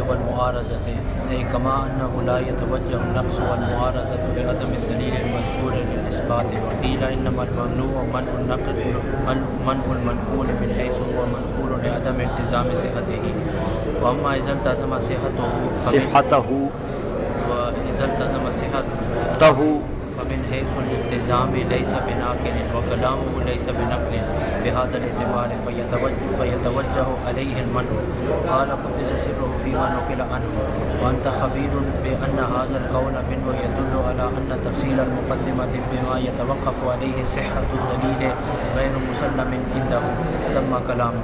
والمعارضة، أي كما أنه لا يتوجه النقص والمعارضة لعدم الدليل المذكور للإثبات. وقيل إنما الممنوع منع المنقول من حيث هو منقول لعدم التزام صحته. وأما إذا التزم صحته فمن حيث الالتزام ليس بناقل وكلامه ليس بنقل بهذا الاعتبار فيتوجه عليه المنع. قال قدس سره فيما نقل عنه: وأنت خبير بأن هذا القول منه يدل على أن تفصيل المقدمة بما يتوقف عليه صحة الدليل غير مسلم عنده. تم كلامه.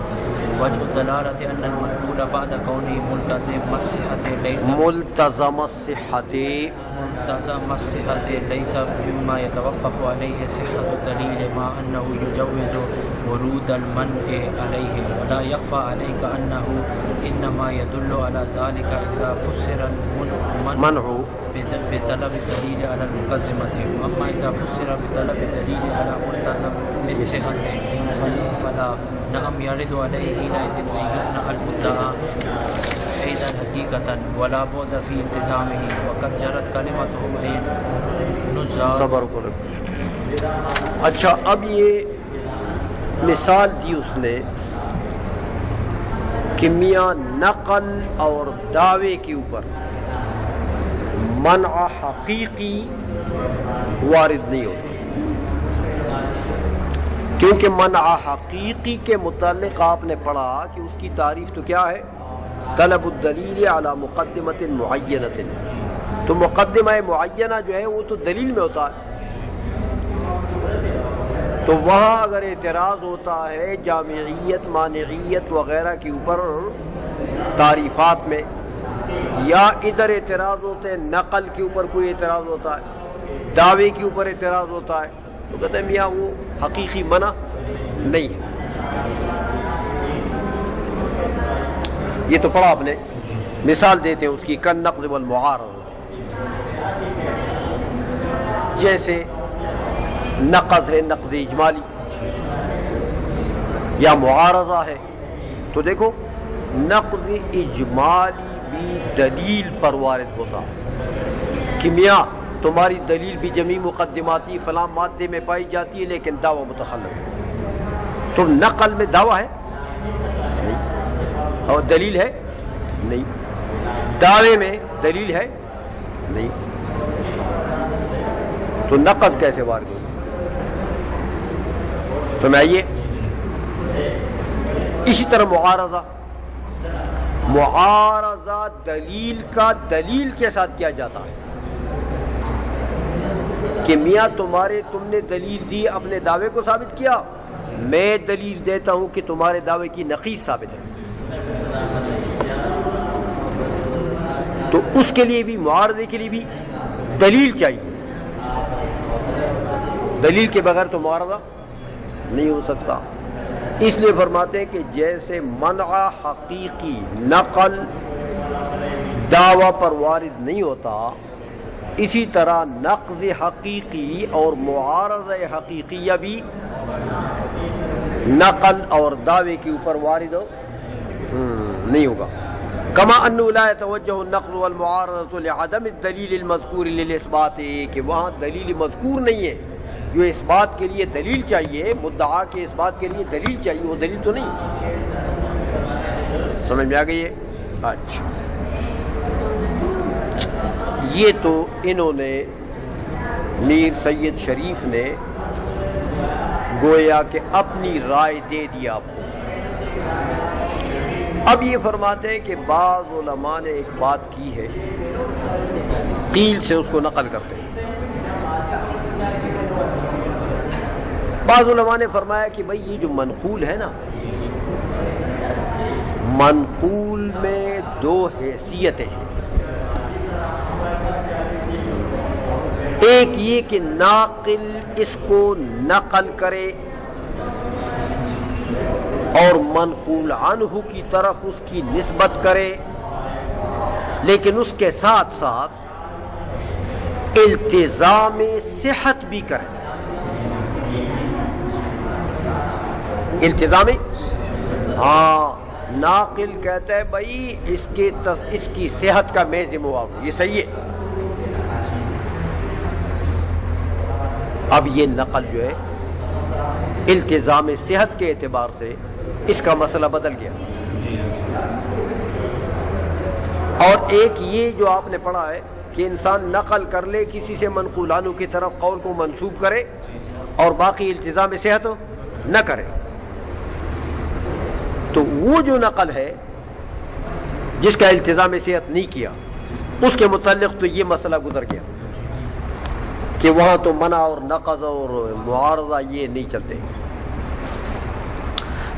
وجه الدلالة أن المنقول بعد كونه ملتزم الصحة ليس مما يتوقف عليه صحة الدليل، مع أنه يجوز ورود المنع عليه. ولا يخفى عليك أنه إنما يدل على ذلك إذا فسر المنع بطلب الدليل على المقدمة. وأما إذا فسر بطلب الدليل على ملتزم بالصحة فلا. نعم يرد عليه حينئذ أن يمنع المدعى أيضا حقيقة ولا بعد في التزامه. وقد جرت كلمتهم أي نزار. صبر کرو. اچھا، اب یہ مثال دی اس نے کہ میاں نقل اور دعوے کے اوپر منع حقیقی وارد نہیں ہوتا، کیونکہ منع حقیقی کے متعلق آپ نے پڑھا کہ اس کی تعریف تو کیا ہے؟ طلب الدلیل علی مقدمۃ معینۃ. تو مقدمہ معینہ جو ہے وہ تو دلیل میں ہوتا ہے. تو وہاں اگر اعتراض ہوتا ہے جامعیت مانعیت وغیرہ کے اوپر تعریفات میں، یا ادھر اعتراض ہوتے ہیں نقل کے اوپر کوئی اعتراض ہوتا ہے، دعوے کے اوپر اعتراض ہوتا ہے، تو کہتے ہیں میاں وہ حقیقی منع نہیں ہے. یہ تو پڑھا آپ نے. مثال دیتے ہیں اس کی کن نقض والمعارض. جیسے نقض ہے، نقض اجمالی، یا معارضہ ہے. تو دیکھو نقض اجمالی بھی دلیل پر وارد ہوتا کہ میاں تمہاری دلیل بھی جمی مقدماتی فلاں مادے میں پائی جاتی ہے لیکن دعویٰ متخلف ہے. تو نقل میں دعویٰ ہے نہیں، اور دلیل ہے نہیں. دعوے میں دلیل ہے نہیں. تو نقض کیسے وارد ہوگا؟ سمجھائیے. اسی طرح معارضہ دلیل کا دلیل کے ساتھ کیا جاتا ہے کہ میاں تم نے دلیل دی، اپنے دعوے کو ثابت کیا، میں دلیل دیتا ہوں کہ تمہارے دعوے کی نقیض ثابت ہے. تو اس کے لیے بھی، معارضے کے لیے بھی دلیل چاہیے. دلیل کے بغیر تو معارضہ نہیں ہو سکتا. اس لیے فرماتے ہیں کہ جیسے منع حقیقی نقل دعویٰ پر وارد نہیں ہوتا، اسی طرح نقض حقیقی اور معارضہ حقیقیہ بھی نقل اور دعوے کے اوپر وارد نہیں ہوگا. کما انه لا يتوجه النقل والمعارضة لعدم الدلیل المذکور للاثبات، کہ وہاں دلیل مذکور نہیں ہے جو اس بات کے لیے دلیل چاہیے، مدعا کے اس بات کے لیے دلیل چاہیے، وہ دلیل تو نہیں. سمجھ میں آ گئی ہے؟ اچھا، یہ تو انہوں نے میر سید شریف نے گویا کہ اپنی رائے دے دیا آپ کو. اب یہ فرماتے ہیں کہ بعض علماء نے ایک بات کی ہے، قیل سے اس کو نقل کرتے ہیں. بعض علماء نے فرمایا کہ بھئی یہ جو منقول ہے نا، منقول میں دو حیثیتیں ہیں. ایک یہ کہ ناقل اس کو نقل کرے اور منقول عنہ کی طرف اس کی نسبت کرے، لیکن اس کے ساتھ ساتھ التزام صحت بھی کرے. التزام، ہاں ناقل کہتا ہے بھائی اس کی صحت کا میں ذمہ ہوں، یہ صحیح ہے. اب یہ نقل جو ہے التزام صحت کے اعتبار سے اس کا مسئلہ بدل گیا. اور ایک یہ جو آپ نے پڑھا ہے کہ انسان نقل کر لے کسی سے منقول عنہ کی طرف قول کو منسوب کرے اور باقی التزام صحت نہ کرے. تو وہ جو نقل ہے جس کا التزام صحت نہیں کیا اس کے متعلق تو یہ مسئلہ گزر گیا کہ وہاں تو منع اور نقض اور معارضہ یہ نہیں چلتے.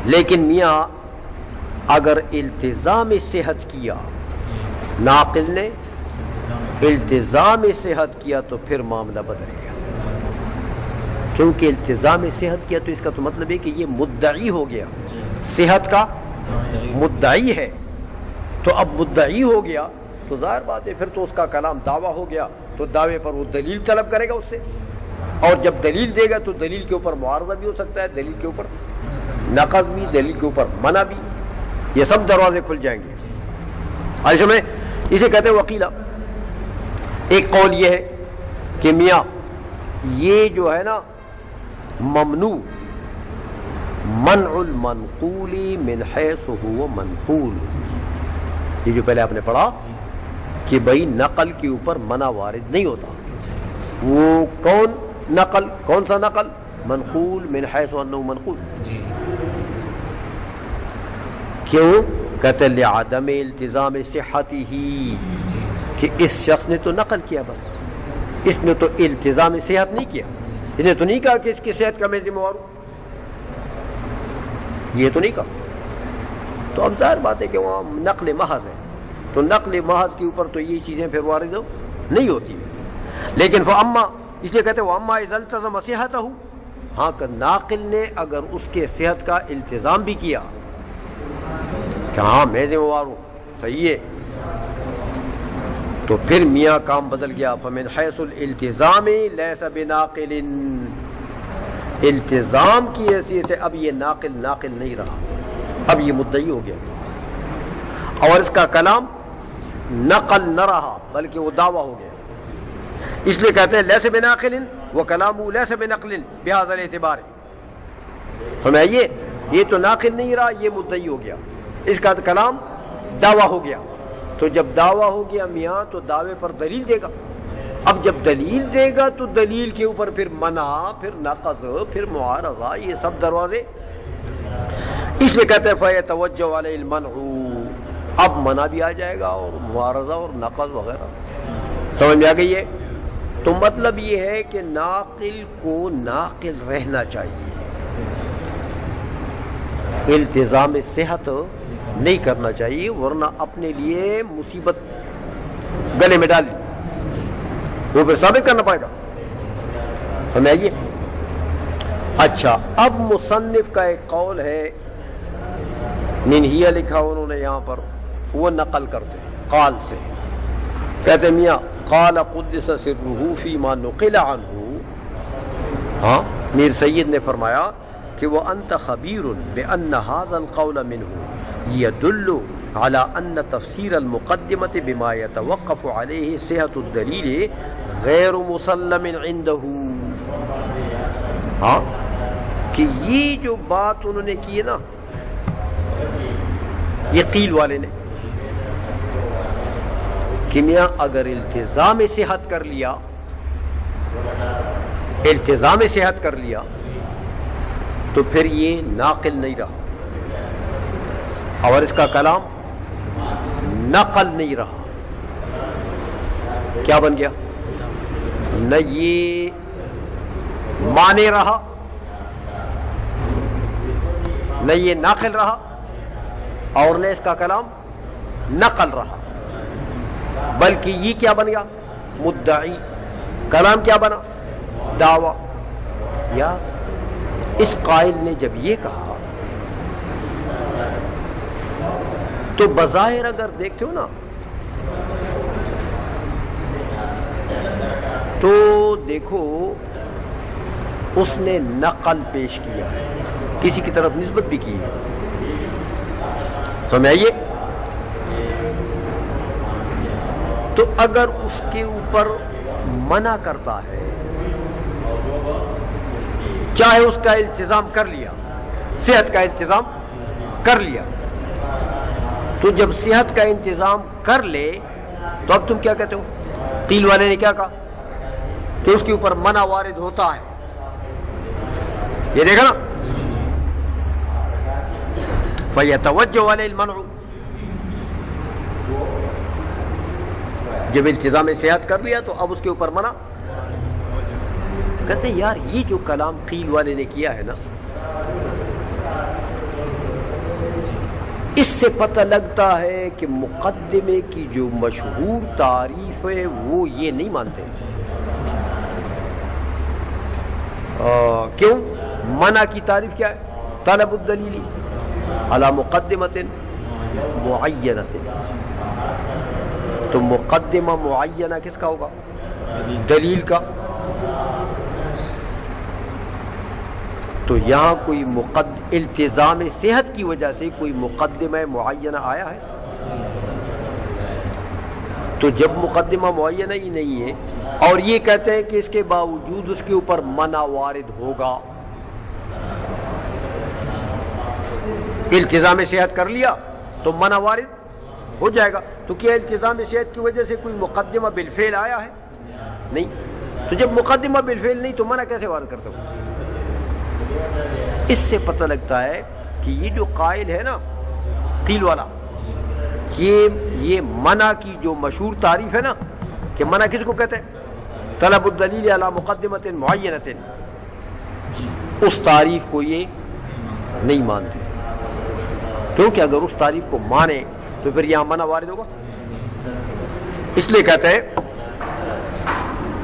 لیکن میاں اگر التزام صحت کیا، ناقل نے التزام صحت کیا تو پھر معاملہ بدل گیا. کیونکہ التزام صحت کیا تو اس کا تو مطلب ہے کہ یہ مدعی ہو گیا، صحت کا مدعی ہے. تو اب مدعی ہو گیا تو ظاہر بات ہے پھر تو اس کا کلام دعویٰ ہو گیا، تو دعوے پر وہ دلیل طلب کرے گا اس سے، اور جب دلیل دے گا تو دلیل کے اوپر معارضہ بھی ہو سکتا ہے، دلیل کے اوپر نقض بھی، دلیل کے اوپر منع بھی، یہ سب دروازے کھل جائیں گے. ایسے میں اسے کہتے ہیں وکیلہ. ایک قول یہ ہے کہ میاں یہ جو ہے نا ممنوع منع المنقول من حیث هو منقول، یہ جو پہلے آپ نے پڑھا کہ بھائی نقل کے اوپر منع وارد نہیں ہوتا. وہ کون سا نقل؟ منقول من حیث انه منقول. کیوں؟ کہتے لعدم التزام صحته، کہ اس شخص نے تو نقل کیا، بس اس نے تو التزام صحت نہیں کیا. اس نے تو نہیں کہا کہ اس کی صحت کا میں ذمہ دار ہوں، یہ تو نہیں کہا. تو اب ظاہر بات ہے کہ وہاں نقل محض ہے، تو نقل محض کے اوپر تو یہ چیزیں پھر وارد نہیں ہوتی. لیکن فاما، اس لیے کہتے ہیں واما اذا التزم صحته، ہاں کہ ناقل نے اگر اس کے صحت کا التزام بھی کیا کہ ہاں میں ذمہ دار ہوں، صحیح ہے، تو پھر میاں کام بدل گیا. فمن حیث الالتزام لیس بناقل، التزام کی حیثیت سے اب یہ ناقل نہیں رہا، اب یہ مدعی ہو گیا، اور اس کا کلام نقل نہ رہا بلکہ وہ دعویٰ ہو گیا. اس لیے کہتے ہیں لیس بناقل وکلامہ لیس بنقل بہذا الاعتبار. سمجھائیے، یہ تو ناقل نہیں رہا، یہ مدعی ہو گیا، اس کا کلام دعویٰ ہو گیا. تو جب دعویٰ ہو گیا میاں تو دعوے پر دلیل دے گا. اب جب دلیل دے گا تو دلیل کے اوپر پھر منع، پھر نقض، پھر معارضہ، یہ سب دروازے. اس لیے کہتے ہیں فیتوجہ علیہ المنع، اب منع بھی آ جائے گا اور معارضہ اور نقض وغیرہ. سمجھ میں آ گئی ہے؟ تو مطلب یہ ہے کہ ناقل کو ناقل رہنا چاہیے، التزام صحت نہیں کرنا چاہیے، ورنہ اپنے لیے مصیبت گلے میں ڈالی، وہ پھر ثابت کرنا پڑے گا. سمجھائیے. اچھا، اب مصنف کا ایک قول ہے، ننہیہ لکھا انہوں نے یہاں پر، وہ نقل کرتے قال سے، کہتے میاں قال قدس سرہ فیما نقل عنہ. ہاں، میر سید نے فرمایا کہ وہ انت خبیر بان هذا القول منه يدل على ان تفسير المقدمة بما يتوقف عليه صحة الدلیل غیر مسلم عنده. ہاں، کہ یہ جو بات انہوں نے کی ہے نا، یہ قیل والے نے، کہ میاں اگر التزام صحت کر لیا، التزام صحت کر لیا تو پھر یہ ناقل نہیں رہا، اور اس کا کلام نقل نہیں رہا. کیا بن گیا؟ نہ یہ مانے رہا، نہ یہ ناقل رہا، اور نہ اس کا کلام نقل رہا، بلکہ یہ کیا بن گیا؟ مدعی. کلام کیا بنا؟ دعویٰ. یا اس قائل نے جب یہ کہا تو بظاہر اگر دیکھتے ہو نا تو دیکھو اس نے نقل پیش کیا ہے، کسی کی طرف نسبت بھی کی ہے. سمجھ آئیے؟ تو اگر اس کے اوپر منع کرتا ہے، چاہے اس کا التزام کر لیا، صحت کا انتظام کر لیا، تو جب صحت کا انتظام کر لے تو اب تم کیا کہتے ہو؟ قیل والے نے کیا کہا کہ اس کے اوپر منع وارد ہوتا ہے، یہ دیکھا نا، فَيَتَوَجَّهُ عَلَيْهِ الْمَنْعُ، جب التزام صحت کر لیا تو اب اس کے اوپر منع. کہتے ہیں یار یہ جو کلام قیل والے نے کیا ہے نا، اس سے پتہ لگتا ہے کہ مقدمے کی جو مشہور تعریف ہے وہ یہ نہیں مانتے. کیوں؟ منع کی تعریف کیا ہے؟ طلب الدلیل علی مقدمۃ معینۃ. تو مقدمہ معینہ کس کا ہوگا؟ دلیل کا. تو یہاں کوئی التزام صحت کی وجہ سے کوئی مقدمہ معینہ آیا ہے؟ تو جب مقدمہ معینہ ہی نہیں ہے اور یہ کہتے ہیں کہ اس کے باوجود اس کے اوپر منع وارد ہوگا، التزام صحت کر لیا تو منع وارد ہو جائے گا. تو کیا التزام صحت کی وجہ سے کوئی مقدمہ بالفعل آیا ہے؟ نہیں. تو جب مقدمہ بالفعل نہیں تو منع کیسے وارد کرتے ہو؟ اس سے پتہ لگتا ہے کہ یہ جو قائل ہے نا قیل والا، یہ منع کی جو مشہور تعریف ہے نا، کہ منع کس کو کہتے ہیں؟ طلب الدلیل علی مقدمۃ معینۃ، اس تعریف کو یہ نہیں مانتے. کیونکہ اگر اس تعریف کو مانے تو پھر یہاں منع وارد ہوگا. اس لیے کہتے ہیں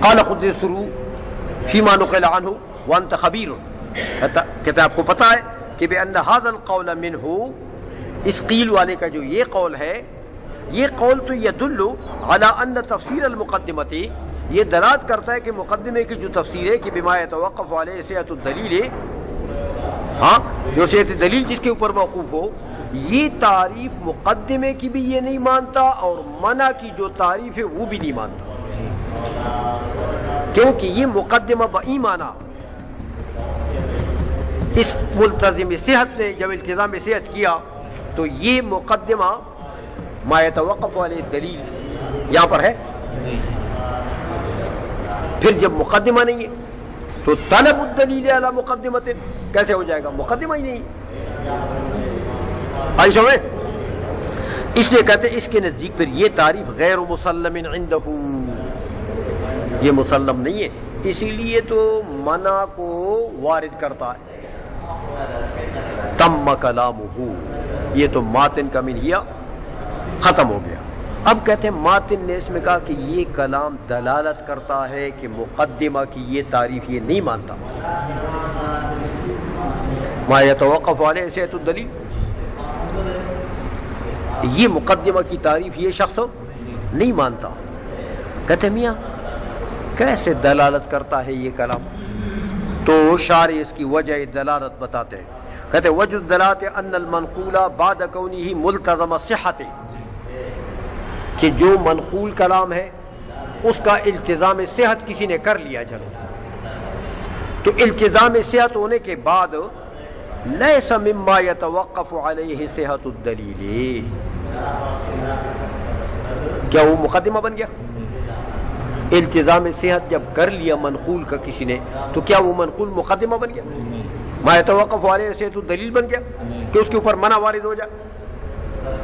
قال خود سرو فیما نقل عنہ وانت خبیر، کہتے ہیں آپ کو پتا ہے کہ بان ھذا القول منہ، اس قیل والے کا جو یہ قول ہے، یہ قول تو یدل علی ان تفسیر المقدمۃ، یہ دلالت کرتا ہے کہ مقدمے کی جو تفسیر ہے کہ بما یتوقف علیہ صحت الدلیل، ہاں جو صحت دلیل جس کے اوپر موقوف ہو، یہ تعریف مقدمے کی بھی یہ نہیں مانتا اور منع کی جو تعریف ہے وہ بھی نہیں مانتا. کیونکہ یہ مقدمہ بایمانہ اس ملتزم صحت نے جب التزام صحت کیا تو یہ مقدمہ ما یتوقف علیہ دلیل یہاں پر ہے. پھر جب مقدمہ نہیں ہے تو طلب الدلیل علی مقدمۃ کیسے ہو جائے گا؟ مقدمہ ہی نہیں. آئی سمجھ؟ اس لیے کہتے ہیں اس کے نزدیک پھر یہ تعریف غیر مسلم عندہ، یہ مسلم نہیں ہے، اسی لیے تو منع کو وارد کرتا ہے. تم کلامہ، یہ تو ماتن کا منہیا ختم ہو گیا. اب کہتے ہیں ماتن نے اس میں کہا کہ یہ کلام دلالت کرتا ہے کہ مقدمہ کی یہ تعریف یہ نہیں مانتا. ما یتوقف علیہ صحت الدلیل، یہ مقدمہ کی تعریف یہ شخص نہیں مانتا. کہتے میاں کیسے دلالت کرتا ہے یہ کلام؟ تو شارح اس کی وجہ دلالت بتاتے ہیں. کہتے وجہ الدلالت ان المنقول بعد کونہ ملتزم الصحت، کہ جو منقول کلام ہے اس کا التزام صحت کسی نے کر لیا، چلو تو التزام صحت ہونے کے بعد لیس مما یتوقف علیہ صحت الدلیل، کیا وہ مقدمہ بن گیا؟ التزام صحت جب کر لیا منقول کا کسی نے تو کیا وہ منقول مقدمہ بن گیا؟ ما یتوقف علیہ صحت الدلیل بن گیا کہ اس کے اوپر منع وارد ہو جائے؟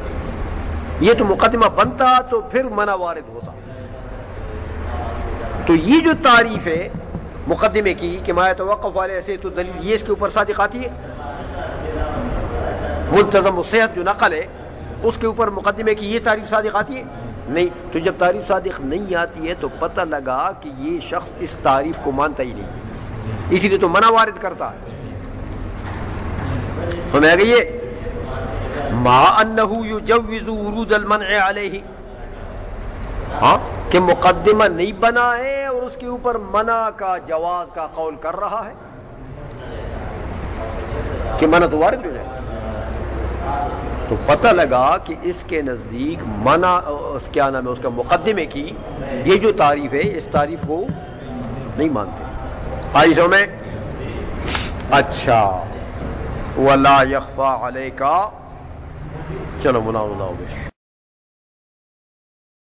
یہ تو مقدمہ بنتا تو پھر منع وارد ہوتا. تو یہ جو تعریف ہے مقدمے کی کہ ما یتوقف علیہ صحت الدلیل، یہ اس کے اوپر صادق آتی ہے؟ ملتزم الصحت جو نقل ہے اس کے اوپر مقدمے کی یہ تعریف صادق آتی ہے؟ نہیں. تو جب تعریف صادق نہیں آتی ہے تو پتہ لگا کہ یہ شخص اس تعریف کو مانتا ہی نہیں، اسی لیے تو منع وارد کرتا ہے. ہمیں آ گئی یہ ما انہ یجوز ورود المنع علیہ، ہاں کہ مقدمہ نہیں بنا ہے اور اس کے اوپر منع کا جواز کا قول کر رہا ہے کہ منع تو وارد ہو جائے. تو تو پتہ لگا کہ اس کے نزدیک منع اس کیا نام ہے اس کا مقدمے کی یہ جو تعریف ہے اس تعریف کو نہیں مانتے. آئی سو میں اچھا وَلَا يَخْفَى عَلَيْكَ چلو مناظرہ ہو گئے.